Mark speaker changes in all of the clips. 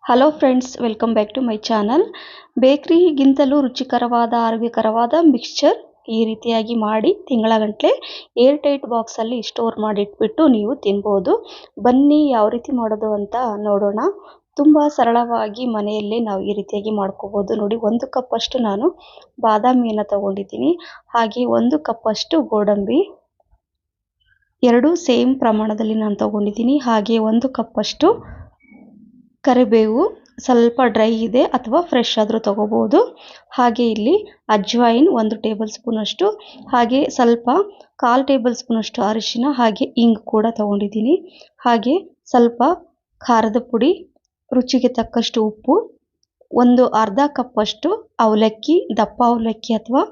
Speaker 1: Hello friends, welcome back to my channel. ಬೇಕರಿಗಿಂತಲೂ ರುಚಿಕರವಾದ ಆರೋಗ್ಯಕರವಾದ ಮಿಕ್ಸ್ಚರ್ ಈ ರೀತಿಯಾಗಿ ಮಾಡಿ ತಿಂಗಳಗಟ್ಟಲೆ ಏರ್ ಟೈಟ್ ಬಾಕ್ಸಲ್ಲಿ ಸ್ಟೋರ್ ಮಾಡಿಟ್ಬಿಟ್ಟು ನೀವು ತಿನ್ಬೋದು. ಬನ್ನಿ ಯಾವ ರೀತಿ ಮಾಡೋದು ಅಂತ ನೋಡೋಣ. ತುಂಬ ಸರಳವಾಗಿ ಮನೆಯಲ್ಲೇ ನಾವು ಈ ರೀತಿಯಾಗಿ ಮಾಡ್ಕೋಬೋದು. ನೋಡಿ, 1 ಕಪ್ ಅಷ್ಟು ನಾನು ಬಾದಾಮಿಯನ್ನು ತಗೊಂಡಿದ್ದೀನಿ. ಹಾಗೆ 1 ಕಪ್ ಅಷ್ಟು ಗೋಡಂಬಿ, 2 ಸೇಮ್ ಪ್ರಮಾಣದಲ್ಲಿ ನಾನು ತಗೊಂಡಿದ್ದೀನಿ. ಹಾಗೆ 1 ಕಪ್ ಅಷ್ಟು ಕರಿಬೇವು, ಸ್ವಲ್ಪ ಡ್ರೈ ಇದೆ ಅಥವಾ ಫ್ರೆಶ್ ಆದರೂ ತಗೋಬಹುದು. ಹಾಗೆ ಇಲ್ಲಿ ಅಜ್ವೈನ್ 1 ಟೇಬಲ್ ಸ್ಪೂನ್ ಅಷ್ಟು, ಹಾಗೆ ಸ್ವಲ್ಪ 1/4 ಟೇಬಲ್ ಸ್ಪೂನ್ ಅಷ್ಟು ಅರಿಶಿನ, ಹಾಗೆ ಇಂಗು ಕೂಡ ತಗೊಂಡಿದ್ದೀನಿ. ಹಾಗೆ ಸ್ವಲ್ಪ ಖಾರದ ಪುಡಿ, ರುಚಿಗೆ ತಕ್ಕಷ್ಟು ಉಪ್ಪು, ಒಂದು ಅರ್ಧ ಕಪ್ ಅಷ್ಟು ಅವಲಕ್ಕಿ, ದಪ್ಪ ಅವಲಕ್ಕಿ ಅಥವಾ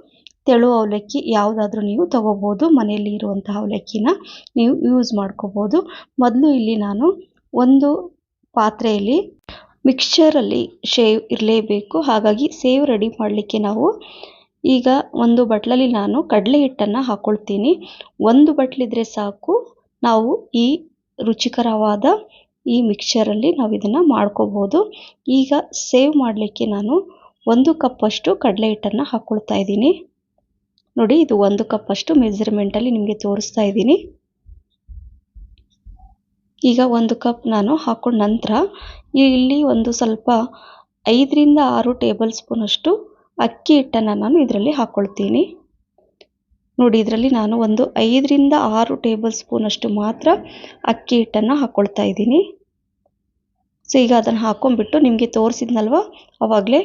Speaker 1: ತೆಳು ಅವಲಕ್ಕಿ ಯಾವುದಾದ್ರೂ ನೀವು ತಗೋಬಹುದು. ಮನೆಯಲ್ಲಿ ಇರುವಂತಹ ಅವಲಕ್ಕಿನ ನೀವು ಯೂಸ್ ಮಾಡ್ಕೋಬಹುದು. ಮೊದಲು ಇಲ್ಲಿ ನಾನು ಒಂದು ಪಾತ್ರೆಯಲ್ಲಿ ಮಿಕ್ಸ್ಚರಲ್ಲಿ ಶೇವ್ ಇರಲೇಬೇಕು. ಹಾಗಾಗಿ ಸೇವ್ ರೆಡಿ ಮಾಡಲಿಕ್ಕೆ ನಾವು ಈಗ ಒಂದು ಬಟ್ಲಲ್ಲಿ ನಾನು ಕಡಲೆ ಹಿಟ್ಟನ್ನು ಹಾಕ್ಕೊಳ್ತೀನಿ. 1 ಬಟ್ಲಿದ್ರೆ ಸಾಕು. ನಾವು ಈ ರುಚಿಕರವಾದ ಈ ಮಿಕ್ಸ್ಚರಲ್ಲಿ ನಾವು ಇದನ್ನು ಮಾಡ್ಕೋಬಹುದು. ಈಗ ಸೇವ್ ಮಾಡಲಿಕ್ಕೆ ನಾನು 1 ಕಪ್ ಅಷ್ಟು ಕಡಲೆ ಹಿಟ್ಟನ್ನು ಹಾಕ್ಕೊಳ್ತಾ ಇದ್ದೀನಿ. ನೋಡಿ, ಇದು 1 ಕಪ್ ಅಷ್ಟು ಮೆಜರ್ಮೆಂಟಲ್ಲಿ ನಿಮಗೆ ತೋರಿಸ್ತಾ ಇದ್ದೀನಿ. ಈಗ 1 ಕಪ್ ನಾನು ಹಾಕೊಂಡ ನಂತರ ಇಲ್ಲಿ ಒಂದು ಸ್ವಲ್ಪ 5 ರಿಂದ 6 ಟೇಬಲ್ ಸ್ಪೂನ್ ಅಷ್ಟು ಅಕ್ಕಿ ಹಿಟ್ಟನ್ನು ನಾನು ಇದರಲ್ಲಿ ಹಾಕ್ಕೊಳ್ತೀನಿ. ನೋಡಿ, ಇದರಲ್ಲಿ ನಾನು ಒಂದು 5 ರಿಂದ 6 ಟೇಬಲ್ ಸ್ಪೂನ್ ಅಷ್ಟು ಮಾತ್ರ ಅಕ್ಕಿ ಹಿಟ್ಟನ್ನು ಹಾಕ್ಕೊಳ್ತಾ ಇದ್ದೀನಿ. ಸೊ ಈಗ ಅದನ್ನು ಹಾಕೊಂಡ್ಬಿಟ್ಟು ನಿಮಗೆ ತೋರಿಸಿದ್ನಲ್ವ ಆವಾಗಲೇ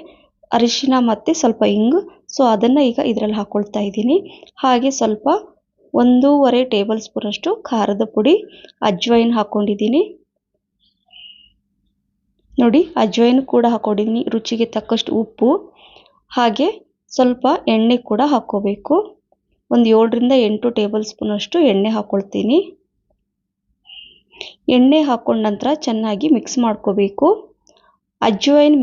Speaker 1: ಅರಿಶಿನ ಮತ್ತು ಸ್ವಲ್ಪ ಇಂಗು, ಸೊ ಅದನ್ನು ಈಗ ಇದರಲ್ಲಿ ಹಾಕ್ಕೊಳ್ತಾ ಇದ್ದೀನಿ. ಹಾಗೆ ಸ್ವಲ್ಪ 1.5 ಟೇಬಲ್ ಸ್ಪೂನ್ ಅಷ್ಟು ಖಾರದ ಪುಡಿ, ಅಜ್ವೈನ್ ಹಾಕ್ಕೊಂಡಿದ್ದೀನಿ. ನೋಡಿ, ಅಜ್ವೈನ್ ಕೂಡ ಹಾಕ್ಕೊಂಡಿದ್ದೀನಿ. ರುಚಿಗೆ ತಕ್ಕಷ್ಟು ಉಪ್ಪು, ಹಾಗೆ ಸ್ವಲ್ಪ ಎಣ್ಣೆ ಕೂಡ ಹಾಕ್ಕೋಬೇಕು. ಒಂದು 7 ರಿಂದ 8 ಟೇಬಲ್ ಸ್ಪೂನ್ ಅಷ್ಟು ಎಣ್ಣೆ ಹಾಕ್ಕೊಳ್ತೀನಿ. ಎಣ್ಣೆ ಹಾಕ್ಕೊಂಡ ನಂತರ ಚೆನ್ನಾಗಿ ಮಿಕ್ಸ್ ಮಾಡ್ಕೋಬೇಕು. ಅಜ್ವೈನ್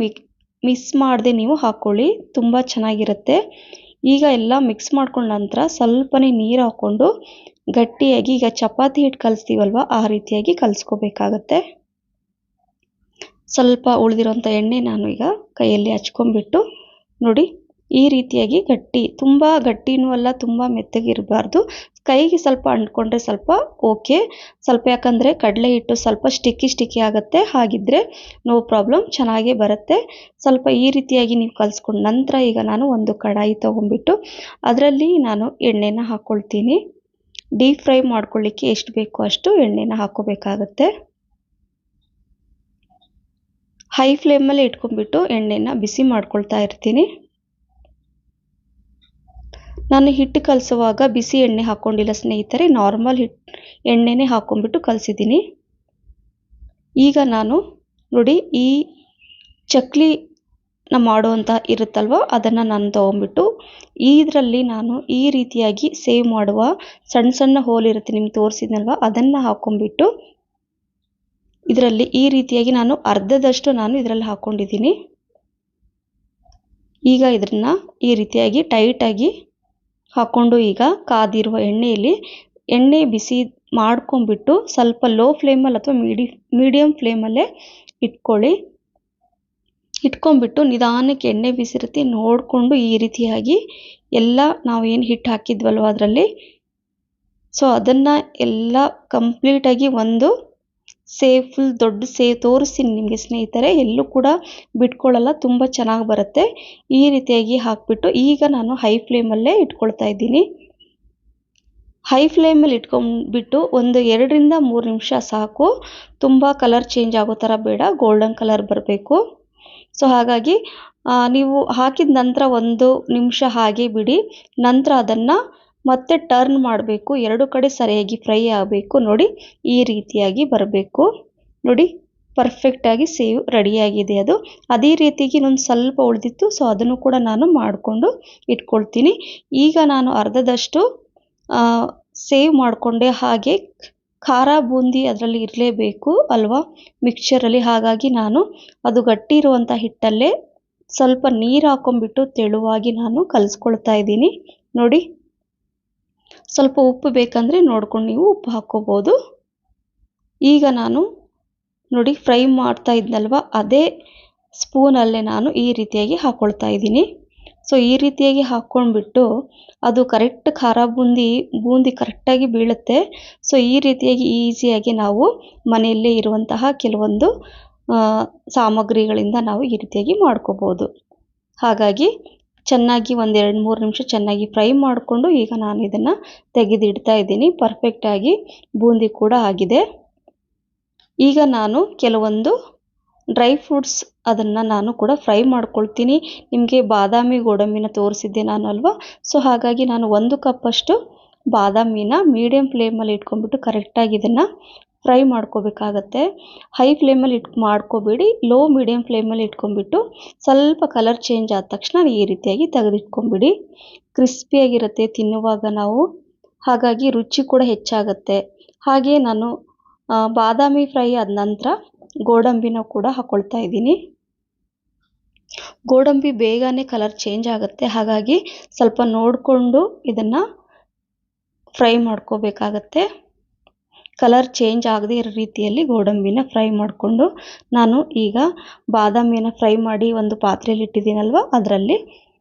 Speaker 1: ಮಿಕ್ಸ್ ಮಾಡದೆ ನೀವು ಹಾಕ್ಕೊಳ್ಳಿ, ತುಂಬ ಚೆನ್ನಾಗಿರುತ್ತೆ. ಈಗ ಎಲ್ಲ ಮಿಕ್ಸ್ ಮಾಡ್ಕೊಂಡ ನಂತರ ಸ್ವಲ್ಪನೇ ನೀರು ಹಾಕ್ಕೊಂಡು ಗಟ್ಟಿಯಾಗಿ, ಈಗ ಚಪಾತಿ ಹಿಟ್ಟು ಕಲಿಸ್ತೀವಲ್ವ ಆ ರೀತಿಯಾಗಿ ಕಲಿಸ್ಕೋಬೇಕಾಗತ್ತೆ. ಸ್ವಲ್ಪ ಉಳಿದಿರೋಂಥ ಎಣ್ಣೆ ನಾನು ಈಗ ಕೈಯಲ್ಲಿ ಹಚ್ಕೊಂಡ್ಬಿಟ್ಟು, ನೋಡಿ ಈ ರೀತಿಯಾಗಿ ಗಟ್ಟಿ, ತುಂಬ ಗಟ್ಟಿನೂ ಅಲ್ಲ ತುಂಬ ಮೆತ್ತಗಿರಬಾರ್ದು. ಕೈಗೆ ಸ್ವಲ್ಪ ಅಂಟ್ಕೊಂಡ್ರೆ ಸ್ವಲ್ಪ ಓಕೆ. ಸ್ವಲ್ಪ ಯಾಕಂದರೆ ಕಡಲೆ ಹಿಟ್ಟು ಸ್ವಲ್ಪ ಸ್ಟಿಕ್ಕಿ ಆಗುತ್ತೆ, ಹಾಗಿದ್ರೆ ನೋ ಪ್ರಾಬ್ಲಮ್, ಚೆನ್ನಾಗೇ ಬರುತ್ತೆ. ಸ್ವಲ್ಪ ಈ ರೀತಿಯಾಗಿ ನೀವು ಕಲಿಸ್ಕೊಂಡ ನಂತರ ಈಗ ನಾನು ಒಂದು ಕಡಾಯಿ ತೊಗೊಂಡ್ಬಿಟ್ಟು ಅದರಲ್ಲಿ ನಾನು ಎಣ್ಣೆನ ಹಾಕ್ಕೊಳ್ತೀನಿ. ಡೀಪ್ ಫ್ರೈ ಮಾಡ್ಕೊಳ್ಳಿಕ್ಕೆ ಎಷ್ಟು ಬೇಕೋ ಅಷ್ಟು ಎಣ್ಣೆನ ಹಾಕ್ಕೋಬೇಕಾಗತ್ತೆ. ಹೈ ಫ್ಲೇಮಲ್ಲಿ ಇಟ್ಕೊಂಡ್ಬಿಟ್ಟು ಎಣ್ಣೆನ ಬಿಸಿ ಮಾಡ್ಕೊಳ್ತಾ ಇರ್ತೀನಿ. ನಾನು ಹಿಟ್ಟು ಕಲಿಸುವಾಗ ಬಿಸಿ ಎಣ್ಣೆ ಹಾಕ್ಕೊಂಡಿಲ್ಲ ಸ್ನೇಹಿತರೆ, ನಾರ್ಮಲ್ ಎಣ್ಣೆನೇ ಹಾಕ್ಕೊಂಡ್ಬಿಟ್ಟು ಕಲಿಸಿದ್ದೀನಿ. ಈಗ ನಾನು ನೋಡಿ, ಈ ಚಕ್ಲಿ ಮಾಡುವಂಥ ಇರುತ್ತಲ್ವ ಅದನ್ನು ನಾನು ತೊಗೊಂಡ್ಬಿಟ್ಟು ಇದರಲ್ಲಿ ನಾನು ಈ ರೀತಿಯಾಗಿ ಸೇವ್ ಮಾಡುವ ಸಣ್ಣ ಸಣ್ಣ ಹೋಲ್ ಇರುತ್ತೆ ನಿಮ್ಗೆ ತೋರಿಸಿದ್ನಲ್ವ, ಅದನ್ನು ಹಾಕ್ಕೊಂಡ್ಬಿಟ್ಟು ಇದರಲ್ಲಿ ಈ ರೀತಿಯಾಗಿ ನಾನು ಅರ್ಧದಷ್ಟು ನಾನು ಇದರಲ್ಲಿ ಹಾಕ್ಕೊಂಡಿದ್ದೀನಿ. ಈಗ ಇದನ್ನು ಈ ರೀತಿಯಾಗಿ ಟೈಟಾಗಿ ಹಾಕ್ಕೊಂಡು ಈಗ ಕಾದಿರುವ ಎಣ್ಣೆಯಲ್ಲಿ ಎಣ್ಣೆ ಬಿಸಿ ಮಾಡ್ಕೊಂಡ್ಬಿಟ್ಟು ಸ್ವಲ್ಪ ಲೋ ಫ್ಲೇಮಲ್ಲಿ ಅಥವಾ ಮೀಡಿಯಮ್ ಫ್ಲೇಮಲ್ಲೇ ಇಟ್ಕೊಂಡ್ಬಿಟ್ಟು ನಿಧಾನಕ್ಕೆ ಎಣ್ಣೆ ಬಿಸಿರುತ್ತೆ ನೋಡಿಕೊಂಡು ಈ ರೀತಿಯಾಗಿ ಎಲ್ಲ ನಾವೇನು ಹಿಟ್ಟು ಹಾಕಿದ್ವಲ್ವ ಅದರಲ್ಲಿ, ಸೊ ಅದನ್ನು ಎಲ್ಲ ಕಂಪ್ಲೀಟಾಗಿ ಒಂದು ಫುಲ್ ದೊಡ್ಡ ತೋರಿಸ್ತೀನಿ ನಿಮಗೆ ಸ್ನೇಹಿತರೆ, ಎಲ್ಲೂ ಕೂಡ ಬಿಟ್ಕೊಳ್ಳಲ್ಲ, ತುಂಬ ಚೆನ್ನಾಗಿ ಬರುತ್ತೆ. ಈ ರೀತಿಯಾಗಿ ಹಾಕ್ಬಿಟ್ಟು ಈಗ ನಾನು ಹೈ ಫ್ಲೇಮಲ್ಲೇ ಇಟ್ಕೊಳ್ತಾ ಇದ್ದೀನಿ. ಹೈ ಫ್ಲೇಮಲ್ಲಿ ಇಟ್ಕೊಂಡ್ಬಿಟ್ಟು ಒಂದು 2 ರಿಂದ 3 ನಿಮಿಷ ಸಾಕು. ತುಂಬ ಕಲರ್ ಚೇಂಜ್ ಆಗೋ ಥರ ಬೇಡ, ಗೋಲ್ಡನ್ ಕಲರ್ ಬರಬೇಕು. ಸೊ ಹಾಗಾಗಿ ನೀವು ಹಾಕಿದ ನಂತರ 1 ನಿಮಿಷ ಹಾಗೆ ಬಿಡಿ. ನಂತರ ಅದನ್ನು ಮತ್ತೆ ಟರ್ನ್ ಮಾಡಬೇಕು, 2 ಕಡೆ ಸರಿಯಾಗಿ ಫ್ರೈ ಆಗಬೇಕು. ನೋಡಿ ಈ ರೀತಿಯಾಗಿ ಬರಬೇಕು. ನೋಡಿ, ಪರ್ಫೆಕ್ಟಾಗಿ ಸೇವ್ ರೆಡಿಯಾಗಿದೆ. ಅದು ಅದೇ ರೀತಿಯಾಗಿ ಇನ್ನೊಂದು ಸ್ವಲ್ಪ ಉಳಿದಿತ್ತು, ಸೊ ಅದನ್ನು ಕೂಡ ನಾನು ಮಾಡಿಕೊಂಡು ಇಟ್ಕೊಳ್ತೀನಿ. ಈಗ ನಾನು ಅರ್ಧದಷ್ಟು ಸೇವ್ ಮಾಡಿಕೊಂಡೆ. ಹಾಗೆ ಖಾರ ಬೂಂದಿ ಅದರಲ್ಲಿ ಇರಲೇಬೇಕು ಅಲ್ವಾ ಮಿಕ್ಸ್ಚರಲ್ಲಿ, ಹಾಗಾಗಿ ನಾನು ಅದು ಗಟ್ಟಿ ಇರುವಂಥ ಹಿಟ್ಟಲ್ಲೇ ಸ್ವಲ್ಪ ನೀರು ಹಾಕ್ಕೊಂಡ್ಬಿಟ್ಟು ತೆಳುವಾಗಿ ನಾನು ಕಲಿಸ್ಕೊಳ್ತಾ ಇದ್ದೀನಿ. ನೋಡಿ, ಸ್ವಲ್ಪ ಉಪ್ಪು ಬೇಕಂದರೆ ನೋಡ್ಕೊಂಡು ನೀವು ಉಪ್ಪು ಹಾಕ್ಕೋಬೋದು. ಈಗ ನಾನು ನೋಡಿ ಫ್ರೈ ಮಾಡ್ತಾ ಇದ್ನಲ್ವ ಅದೇ ಸ್ಪೂನಲ್ಲೇ ನಾನು ಈ ರೀತಿಯಾಗಿ ಹಾಕ್ಕೊಳ್ತಾ ಇದ್ದೀನಿ. ಸೊ ಈ ರೀತಿಯಾಗಿ ಹಾಕ್ಕೊಂಡ್ಬಿಟ್ಟು ಅದು ಕರೆಕ್ಟ್ ಖಾರ ಬೂಂದಿ ಕರೆಕ್ಟಾಗಿ ಬೀಳುತ್ತೆ. ಸೊ ಈ ರೀತಿಯಾಗಿ ಈಸಿಯಾಗಿ ನಾವು ಮನೆಯಲ್ಲೇ ಇರುವಂತಹ ಕೆಲವೊಂದು ಸಾಮಗ್ರಿಗಳಿಂದ ನಾವು ಈ ರೀತಿಯಾಗಿ ಮಾಡ್ಕೋಬೋದು. ಹಾಗಾಗಿ ಚೆನ್ನಾಗಿ ಒಂದು 2-3 ನಿಮಿಷ ಚೆನ್ನಾಗಿ ಫ್ರೈ ಮಾಡಿಕೊಂಡು ಈಗ ನಾನು ಇದನ್ನು ತೆಗೆದಿಡ್ತಾ ಇದ್ದೀನಿ. ಪರ್ಫೆಕ್ಟಾಗಿ ಬೂಂದಿ ಕೂಡ ಆಗಿದೆ. ಈಗ ನಾನು ಕೆಲವೊಂದು ಡ್ರೈ ಫ್ರೂಟ್ಸ್ ಅದನ್ನು ನಾನು ಕೂಡ ಫ್ರೈ ಮಾಡ್ಕೊಳ್ತೀನಿ. ನಿಮಗೆ ಬಾದಾಮಿ ಗೋಡಂಬಿನ ತೋರಿಸಿದ್ದೆ ನಾನು ಅಲ್ವಾ. ಸೊ ಹಾಗಾಗಿ ನಾನು 1 ಕಪ್ಪಷ್ಟು ಬಾದಾಮಿನ ಮೀಡಿಯಮ್ ಫ್ಲೇಮಲ್ಲಿ ಇಟ್ಕೊಂಡ್ಬಿಟ್ಟು ಕರೆಕ್ಟಾಗಿ ಇದನ್ನು ಫ್ರೈ ಮಾಡ್ಕೋಬೇಕಾಗತ್ತೆ. ಹೈ ಫ್ಲೇಮಲ್ಲಿ ಮಾಡ್ಕೋಬೇಡಿ, ಲೋ ಮೀಡಿಯಮ್ ಫ್ಲೇಮಲ್ಲಿ ಇಟ್ಕೊಂಡ್ಬಿಟ್ಟು ಸ್ವಲ್ಪ ಕಲರ್ ಚೇಂಜ್ ಆದ ತಕ್ಷಣ ಈ ರೀತಿಯಾಗಿ ತೆಗೆದಿಟ್ಕೊಂಡ್ಬಿಡಿ. ಕ್ರಿಸ್ಪಿಯಾಗಿರುತ್ತೆ ತಿನ್ನುವಾಗ ನಾವು, ಹಾಗಾಗಿ ರುಚಿ ಕೂಡ ಹೆಚ್ಚಾಗುತ್ತೆ. ಹಾಗೆ ನಾನು ಬಾದಾಮಿ ಫ್ರೈ ಆದ ನಂತರ ಗೋಡಂಬಿನ ಕೂಡ ಹಾಕ್ಕೊಳ್ತಾ ಇದ್ದೀನಿ. ಗೋಡಂಬಿ ಬೇಗನೆ ಕಲರ್ ಚೇಂಜ್ ಆಗುತ್ತೆ, ಹಾಗಾಗಿ ಸ್ವಲ್ಪ ನೋಡಿಕೊಂಡು ಇದನ್ನು ಫ್ರೈ ಮಾಡ್ಕೋಬೇಕಾಗತ್ತೆ. ಕಲರ್ ಚೇಂಜ್ ಆಗದೇ ಇರೋ ರೀತಿಯಲ್ಲಿ ಗೋಡಂಬಿನ ಫ್ರೈ ಮಾಡಿಕೊಂಡು ನಾನು ಈಗ ಬಾದಾಮಿನ ಫ್ರೈ ಮಾಡಿ ಒಂದು ಪಾತ್ರೆಯಲ್ಲಿ ಇಟ್ಟಿದ್ದೀನಲ್ವ ಅದರಲ್ಲಿ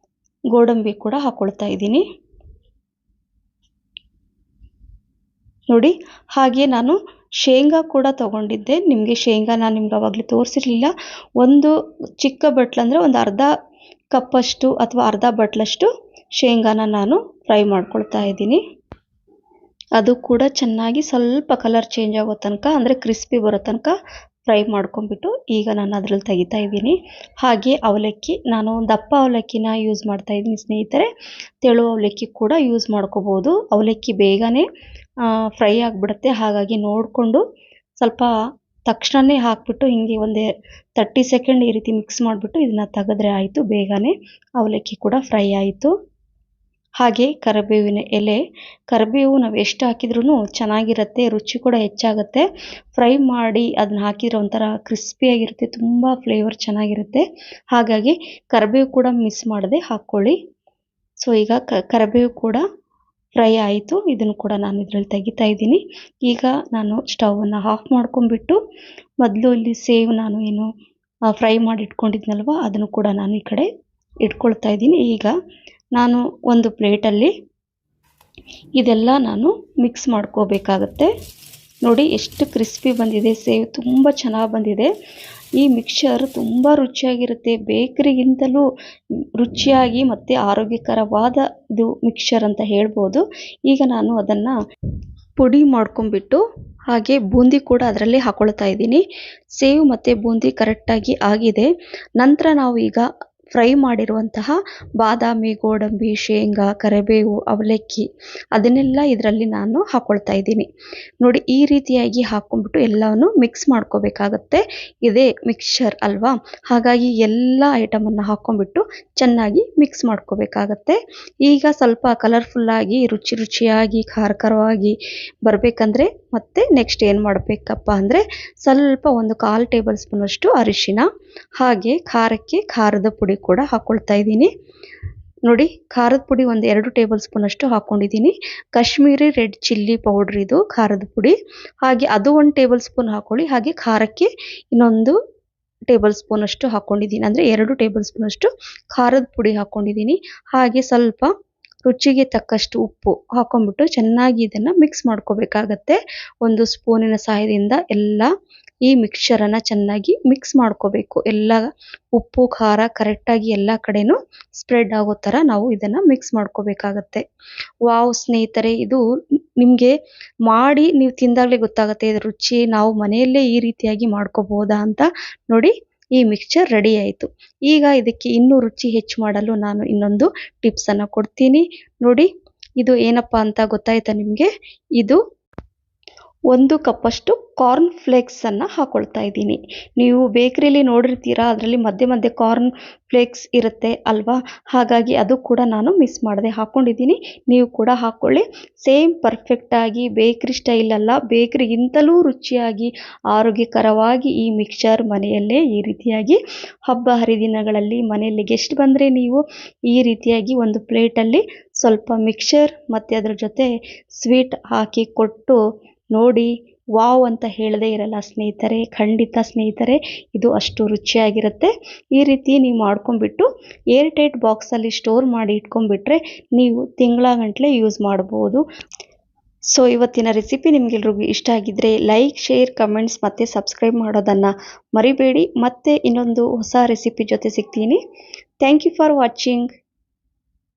Speaker 1: ಗೋಡಂಬಿ ಕೂಡ ಹಾಕ್ಕೊಳ್ತಾ ಇದ್ದೀನಿ. ನೋಡಿ, ಹಾಗೆ ನಾನು ಶೇಂಗಾ ಕೂಡ ತೊಗೊಂಡಿದ್ದೆ. ನಿಮಗೆ ಶೇಂಗಾ ನಾನು ನಿಮ್ಗೆ ಆವಾಗಲೇ ತೋರಿಸಿರಲಿಲ್ಲ. ಒಂದು ಚಿಕ್ಕ ಬಟ್ಲು ಅಂದರೆ ಒಂದು ಅರ್ಧ ಕಪ್ಪಷ್ಟು ಅಥವಾ ಅರ್ಧ ಬಟ್ಲಷ್ಟು ಶೇಂಗಾನ ನಾನು ಫ್ರೈ ಮಾಡ್ಕೊಳ್ತಾ ಇದ್ದೀನಿ. ಅದು ಕೂಡ ಚೆನ್ನಾಗಿ ಸ್ವಲ್ಪ ಕಲರ್ ಚೇಂಜ್ ಆಗೋ ತನಕ, ಅಂದರೆ ಕ್ರಿಸ್ಪಿ ಬರೋ ತನಕ ಫ್ರೈ ಮಾಡ್ಕೊಂಡ್ಬಿಟ್ಟು ಈಗ ನಾನು ಅದರಲ್ಲಿ ತೆಗಿತಾ ಇದ್ದೀನಿ. ಹಾಗೆ ಅವಲಕ್ಕಿ, ನಾನು ದಪ್ಪ ಅವಲಕ್ಕಿನ ಯೂಸ್ ಮಾಡ್ತಾ ಇದ್ದೀನಿ ಸ್ನೇಹಿತರೆ. ತೆಳು ಅವಲಕ್ಕಿ ಕೂಡ ಯೂಸ್ ಮಾಡ್ಕೋಬೋದು. ಅವಲಕ್ಕಿ ಬೇಗನೆ ಫ್ರೈ ಆಗಿಬಿಡುತ್ತೆ, ಹಾಗಾಗಿ ನೋಡಿಕೊಂಡು ಸ್ವಲ್ಪ ತಕ್ಷಣವೇ ಹಾಕಿಬಿಟ್ಟು ಹಿಂಗೆ ಒಂದು 30 ಸೆಕೆಂಡ್ ಈ ರೀತಿ ಮಿಕ್ಸ್ ಮಾಡಿಬಿಟ್ಟು ಇದನ್ನು ತೆಗೆದ್ರೆ ಆಯಿತು. ಬೇಗನೆ ಅವಲಕ್ಕಿ ಕೂಡ ಫ್ರೈ ಆಯಿತು. ಹಾಗೆ ಕರಿಬೇವಿನ ಎಲೆ, ಕರಿಬೇವು ನಾವು ಎಷ್ಟು ಹಾಕಿದ್ರೂ ಚೆನ್ನಾಗಿರುತ್ತೆ, ರುಚಿ ಕೂಡ ಹೆಚ್ಚಾಗುತ್ತೆ. ಫ್ರೈ ಮಾಡಿ ಅದನ್ನ ಹಾಕಿದ್ರೆ ಒಂಥರ ಕ್ರಿಸ್ಪಿಯಾಗಿರುತ್ತೆ, ತುಂಬ ಫ್ಲೇವರ್ ಚೆನ್ನಾಗಿರುತ್ತೆ. ಹಾಗಾಗಿ ಕರಿಬೇವು ಕೂಡ ಮಿಸ್ ಮಾಡದೆ ಹಾಕ್ಕೊಳ್ಳಿ. ಸೊ ಈಗ ಕರಿಬೇವು ಕೂಡ ಫ್ರೈ ಆಯಿತು. ಇದನ್ನು ಕೂಡ ನಾನು ಇದರಲ್ಲಿ ತೆಗಿತಾ ಇದ್ದೀನಿ. ಈಗ ನಾನು ಸ್ಟವನ್ನು ಆಫ್ ಮಾಡ್ಕೊಂಡ್ಬಿಟ್ಟು ಮೊದಲು ಇಲ್ಲಿ ಸೇವ್ ನಾನು ಏನು ಫ್ರೈ ಮಾಡಿ ಇಟ್ಕೊಂಡಿದ್ನಲ್ವ ಅದನ್ನು ಕೂಡ ನಾನು ಈ ಕಡೆ ಇಟ್ಕೊಳ್ತಾ ಇದ್ದೀನಿ. ಈಗ ನಾನು ಒಂದು ಪ್ಲೇಟಲ್ಲಿ ಇದೆಲ್ಲ ನಾನು ಮಿಕ್ಸ್ ಮಾಡ್ಕೋಬೇಕಾಗತ್ತೆ. ನೋಡಿ ಎಷ್ಟು ಕ್ರಿಸ್ಪಿ ಬಂದಿದೆ, ಸೇವ್ ತುಂಬ ಚೆನ್ನಾಗಿ ಬಂದಿದೆ. ಈ ಮಿಕ್ಸ್ಚರ್ ತುಂಬ ರುಚಿಯಾಗಿರುತ್ತೆ, ಬೇಕರಿಗಿಂತಲೂ ರುಚಿಯಾಗಿ ಮತ್ತು ಆರೋಗ್ಯಕರವಾದ ಇದು ಮಿಕ್ಸ್ಚರ್ ಅಂತ ಹೇಳ್ಬೋದು. ಈಗ ನಾನು ಅದನ್ನು ಪುಡಿ ಮಾಡ್ಕೊಂಡ್ಬಿಟ್ಟು ಹಾಗೆ ಬೂಂದಿ ಕೂಡ ಅದರಲ್ಲಿ ಹಾಕ್ಕೊಳ್ತಾ ಇದ್ದೀನಿ. ಸೇವ್ ಮತ್ತು ಬೂಂದಿ ಕರೆಕ್ಟಾಗಿ ಆಗಿದೆ. ನಂತರ ನಾವು ಈಗ ಫ್ರೈ ಮಾಡಿರುವಂತಹ ಬಾದಾಮಿ, ಗೋಡಂಬಿ, ಶೇಂಗಾ, ಕರಿಬೇವು, ಅವಲಕ್ಕಿ ಅದನ್ನೆಲ್ಲ ಇದರಲ್ಲಿ ನಾನು ಹಾಕ್ಕೊಳ್ತಾ ಇದ್ದೀನಿ. ನೋಡಿ, ಈ ರೀತಿಯಾಗಿ ಹಾಕ್ಕೊಂಡ್ಬಿಟ್ಟು ಎಲ್ಲವನ್ನು ಮಿಕ್ಸ್ ಮಾಡ್ಕೋಬೇಕಾಗತ್ತೆ. ಇದೇ ಮಿಕ್ಸ್ಚರ್ ಅಲ್ವಾ, ಹಾಗಾಗಿ ಎಲ್ಲ ಐಟಮನ್ನು ಹಾಕ್ಕೊಂಡ್ಬಿಟ್ಟು ಚೆನ್ನಾಗಿ ಮಿಕ್ಸ್ ಮಾಡ್ಕೋಬೇಕಾಗತ್ತೆ. ಈಗ ಸ್ವಲ್ಪ ಕಲರ್ಫುಲ್ಲಾಗಿ ರುಚಿಯಾಗಿ ಖಾರವಾಗಿ ಬರಬೇಕಂದ್ರೆ ಮತ್ತೆ ನೆಕ್ಸ್ಟ್ ಏನು ಮಾಡಬೇಕಪ್ಪ ಅಂದರೆ ಸ್ವಲ್ಪ ಒಂದು 1/4 ಟೇಬಲ್ ಸ್ಪೂನಷ್ಟು ಅರಿಶಿನ, ಹಾಗೆ ಖಾರಕ್ಕೆ ಖಾರದ ಪುಡಿ ಕೂಡ ಹಾಕ್ಕೊಳ್ತಾ ಇದ್ದೀನಿ. ನೋಡಿ, ಖಾರದ ಪುಡಿ ಒಂದು 2 ಟೇಬಲ್ ಸ್ಪೂನಷ್ಟು ಹಾಕ್ಕೊಂಡಿದ್ದೀನಿ. ಕಾಶ್ಮೀರಿ ರೆಡ್ ಚಿಲ್ಲಿ ಪೌಡ್ರ್ ಇದು ಖಾರದ ಪುಡಿ, ಹಾಗೆ ಅದು 1 ಟೇಬಲ್ ಸ್ಪೂನ್ ಹಾಕ್ಕೊಳ್ಳಿ. ಹಾಗೆ ಖಾರಕ್ಕೆ ಇನ್ನೊಂದು ಟೇಬಲ್ ಸ್ಪೂನಷ್ಟು ಹಾಕ್ಕೊಂಡಿದ್ದೀನಿ, ಅಂದರೆ 2 ಟೇಬಲ್ ಸ್ಪೂನಷ್ಟು ಖಾರದ ಪುಡಿ ಹಾಕ್ಕೊಂಡಿದ್ದೀನಿ. ಹಾಗೆ ಸ್ವಲ್ಪ ರುಚಿಗೆ ತಕ್ಕಷ್ಟು ಉಪ್ಪು ಹಾಕ್ಕೊಂಡ್ಬಿಟ್ಟು ಚೆನ್ನಾಗಿ ಇದನ್ನು ಮಿಕ್ಸ್ ಮಾಡ್ಕೋಬೇಕಾಗತ್ತೆ. ಒಂದು ಸ್ಪೂನಿನ ಸಹಾಯದಿಂದ ಎಲ್ಲ ಈ ಮಿಕ್ಸ್ಚರನ್ನು ಚೆನ್ನಾಗಿ ಮಿಕ್ಸ್ ಮಾಡ್ಕೋಬೇಕು. ಎಲ್ಲ ಉಪ್ಪು ಖಾರ ಕರೆಕ್ಟಾಗಿ ಎಲ್ಲ ಕಡೆನೂ ಸ್ಪ್ರೆಡ್ ಆಗೋ ಥರ ನಾವು ಇದನ್ನು ಮಿಕ್ಸ್ ಮಾಡ್ಕೋಬೇಕಾಗತ್ತೆ. ವಾವ್ ಸ್ನೇಹಿತರೆ, ಇದು ನಿಮಗೆ ಮಾಡಿ ನೀವು ತಿಂದಾಗಲೇ ಗೊತ್ತಾಗುತ್ತೆ ಇದರ ರುಚಿ. ನಾವು ಮನೆಯಲ್ಲೇ ಈ ರೀತಿಯಾಗಿ ಮಾಡ್ಕೋಬೋದಾ ಅಂತ. ನೋಡಿ, ಈ ಮಿಕ್ಸ್ಚರ್ ರೆಡಿ ಆಯಿತು. ಈಗ ಇದಕ್ಕೆ ಇನ್ನೂ ರುಚಿ ಹೆಚ್ಚು ಮಾಡಲು ನಾನು ಇನ್ನೊಂದು ಟಿಪ್ಸನ್ನು ಕೊಡ್ತೀನಿ. ನೋಡಿ, ಇದು ಏನಪ್ಪ ಅಂತ ಗೊತ್ತಾಯ್ತಾ ನಿಮಗೆ? ಇದು 1 ಕಪ್ಪಷ್ಟು ಕಾರ್ನ್ ಫ್ಲೇಕ್ಸನ್ನು ಹಾಕ್ಕೊಳ್ತಾ ಇದ್ದೀನಿ. ನೀವು ಬೇಕರಿಯಲ್ಲಿ ನೋಡಿರ್ತೀರಾ, ಅದರಲ್ಲಿ ಮಧ್ಯೆ ಮಧ್ಯೆ ಕಾರ್ನ್ ಫ್ಲೇಕ್ಸ್ ಇರುತ್ತೆ ಅಲ್ವಾ, ಹಾಗಾಗಿ ಅದು ಕೂಡ ನಾನು ಮಿಸ್ ಮಾಡದೆ ಹಾಕ್ಕೊಂಡಿದ್ದೀನಿ. ನೀವು ಕೂಡ ಹಾಕ್ಕೊಳ್ಳಿ. ಸೇಮ್ ಪರ್ಫೆಕ್ಟಾಗಿ ಬೇಕರಿ ಸ್ಟೈಲ್ ಅಲ್ಲ, ಬೇಕರಿಗಿಂತಲೂ ರುಚಿಯಾಗಿ ಆರೋಗ್ಯಕರವಾಗಿ ಈ ಮಿಕ್ಸ್ಚರ್ ಮನೆಯಲ್ಲೇ ಈ ರೀತಿಯಾಗಿ ಹಬ್ಬ ಹರಿದಿನಗಳಲ್ಲಿ ಮನೆಯಲ್ಲಿ ಗೆಸ್ಟ್ ಬಂದರೆ ನೀವು ಈ ರೀತಿಯಾಗಿ ಒಂದು ಪ್ಲೇಟಲ್ಲಿ ಸ್ವಲ್ಪ ಮಿಕ್ಸ್ಚರ್ ಮತ್ತು ಅದರ ಜೊತೆ ಸ್ವೀಟ್ ಹಾಕಿ ಕೊಟ್ಟು ನೋಡಿ, ವಾವ್ ಅಂತ ಹೇಳದೇ ಇರಲ್ಲ ಸ್ನೇಹಿತರೆ. ಖಂಡಿತ ಸ್ನೇಹಿತರೆ, ಇದು ಅಷ್ಟು ರುಚಿಯಾಗಿರುತ್ತೆ. ಈ ರೀತಿ ನೀವು ಮಾಡ್ಕೊಂಡ್ಬಿಟ್ಟು ಏರ್ ಟೈಟ್ ಬಾಕ್ಸಲ್ಲಿ ಸ್ಟೋರ್ ಮಾಡಿ ಇಟ್ಕೊಂಡ್ಬಿಟ್ರೆ ನೀವು ತಿಂಗಳಗಟ್ಟಲೆ ಯೂಸ್ ಮಾಡ್ಬೋದು. ಸೊ ಇವತ್ತಿನ ರೆಸಿಪಿ ನಿಮಗೆಲ್ರಿಗೂ ಇಷ್ಟ ಆಗಿದ್ರೆ ಲೈಕ್, ಶೇರ್, ಕಮೆಂಟ್ಸ್ ಮತ್ತು ಸಬ್ಸ್ಕ್ರೈಬ್ ಮಾಡೋದನ್ನು ಮರಿಬೇಡಿ. ಮತ್ತೆ ಇನ್ನೊಂದು ಹೊಸ ರೆಸಿಪಿ ಜೊತೆ ಸಿಗ್ತೀನಿ. Thank you for watching.